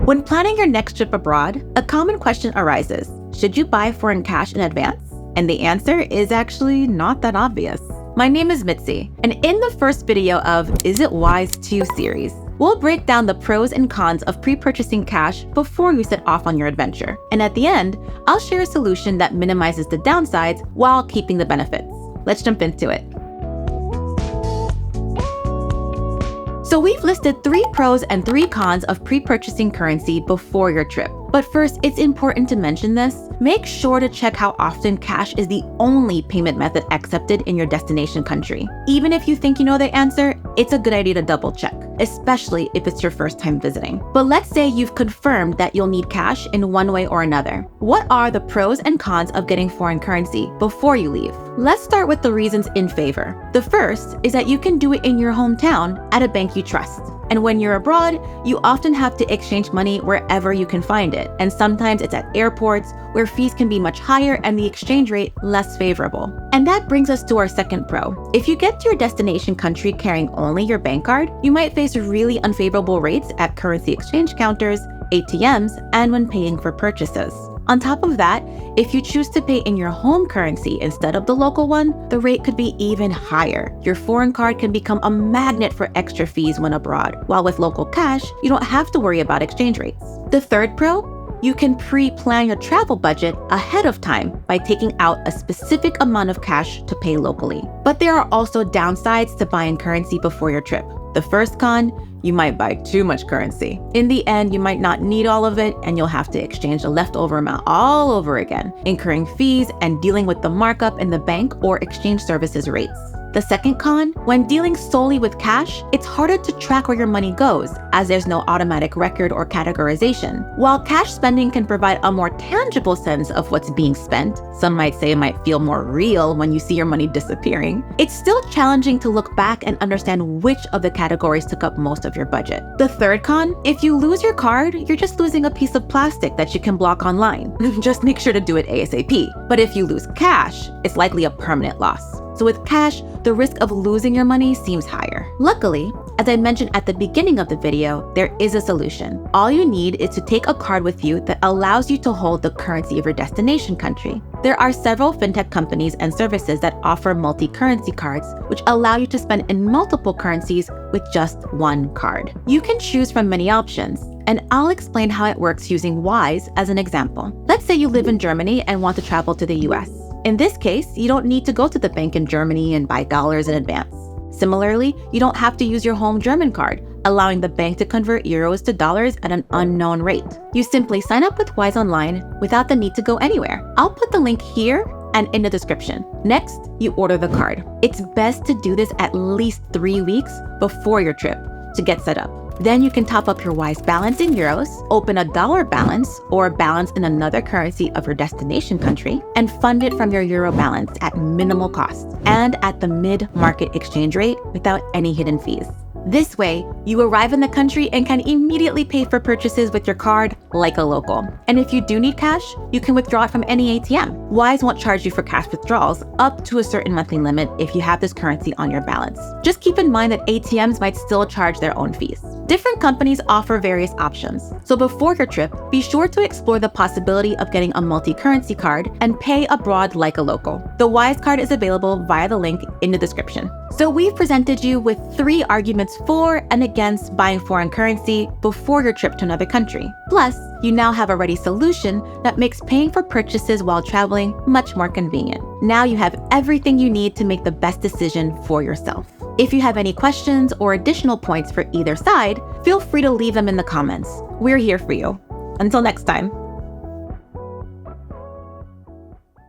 When planning your next trip abroad, a common question arises: should you buy foreign cash in advance? And the answer is actually not that obvious. My name is Mitzi, and in the first video of Is It Wise to series, we'll break down the pros and cons of pre-purchasing cash before you set off on your adventure. And at the end, I'll share a solution that minimizes the downsides while keeping the benefits. Let's jump into it. So we've listed 3 pros and 3 cons of pre-purchasing currency before your trip. But first, it's important to mention this. Make sure to check how often cash is the only payment method accepted in your destination country. Even if you think you know the answer, it's a good idea to double check, especially if it's your first time visiting. But let's say you've confirmed that you'll need cash in one way or another. What are the pros and cons of getting foreign currency before you leave? Let's start with the reasons in favor. The first is that you can do it in your hometown at a bank you trust. And when you're abroad, you often have to exchange money wherever you can find it. And sometimes it's at airports where fees can be much higher and the exchange rate less favorable. And that brings us to our second pro. If you get to your destination country carrying only your bank card, you might face really unfavorable rates at currency exchange counters, ATMs, and when paying for purchases. On top of that, if you choose to pay in your home currency instead of the local one, the rate could be even higher. Your foreign card can become a magnet for extra fees when abroad, while with local cash, you don't have to worry about exchange rates. The third pro? You can pre-plan your travel budget ahead of time by taking out a specific amount of cash to pay locally. But there are also downsides to buying currency before your trip. The first con, you might buy too much currency. In the end, you might not need all of it and you'll have to exchange the leftover amount all over again, incurring fees and dealing with the markup in the bank or exchange services rates. The second con, when dealing solely with cash, it's harder to track where your money goes as there's no automatic record or categorization. While cash spending can provide a more tangible sense of what's being spent, some might say it might feel more real when you see your money disappearing, it's still challenging to look back and understand which of the categories took up most of your budget. The third con, if you lose your card, you're just losing a piece of plastic that you can block online. Just make sure to do it ASAP. But if you lose cash, it's likely a permanent loss. So with cash, the risk of losing your money seems higher. Luckily, as I mentioned at the beginning of the video, there is a solution. All you need is to take a card with you that allows you to hold the currency of your destination country. There are several fintech companies and services that offer multi-currency cards, which allow you to spend in multiple currencies with just one card. You can choose from many options, and I'll explain how it works using Wise as an example. Let's say you live in Germany and want to travel to the US. In this case, you don't need to go to the bank in Germany and buy dollars in advance. Similarly, you don't have to use your home German card, allowing the bank to convert euros to dollars at an unknown rate. You simply sign up with Wise Online without the need to go anywhere. I'll put the link here and in the description. Next, you order the card. It's best to do this at least 3 weeks before your trip to get set up. Then you can top up your Wise balance in euros, open a dollar balance or a balance in another currency of your destination country, and fund it from your euro balance at minimal cost and at the mid-market exchange rate without any hidden fees. This way, you arrive in the country and can immediately pay for purchases with your card like a local. And if you do need cash, you can withdraw it from any ATM. Wise won't charge you for cash withdrawals up to a certain monthly limit if you have this currency on your balance. Just keep in mind that ATMs might still charge their own fees. Different companies offer various options. So before your trip, be sure to explore the possibility of getting a multi-currency card and pay abroad like a local. The Wise card is available via the link in the description. So we've presented you with 3 arguments for and against buying foreign currency before your trip to another country. Plus, you now have a ready solution that makes paying for purchases while traveling much more convenient. Now you have everything you need to make the best decision for yourself. If you have any questions or additional points for either side, feel free to leave them in the comments. We're here for you. Until next time.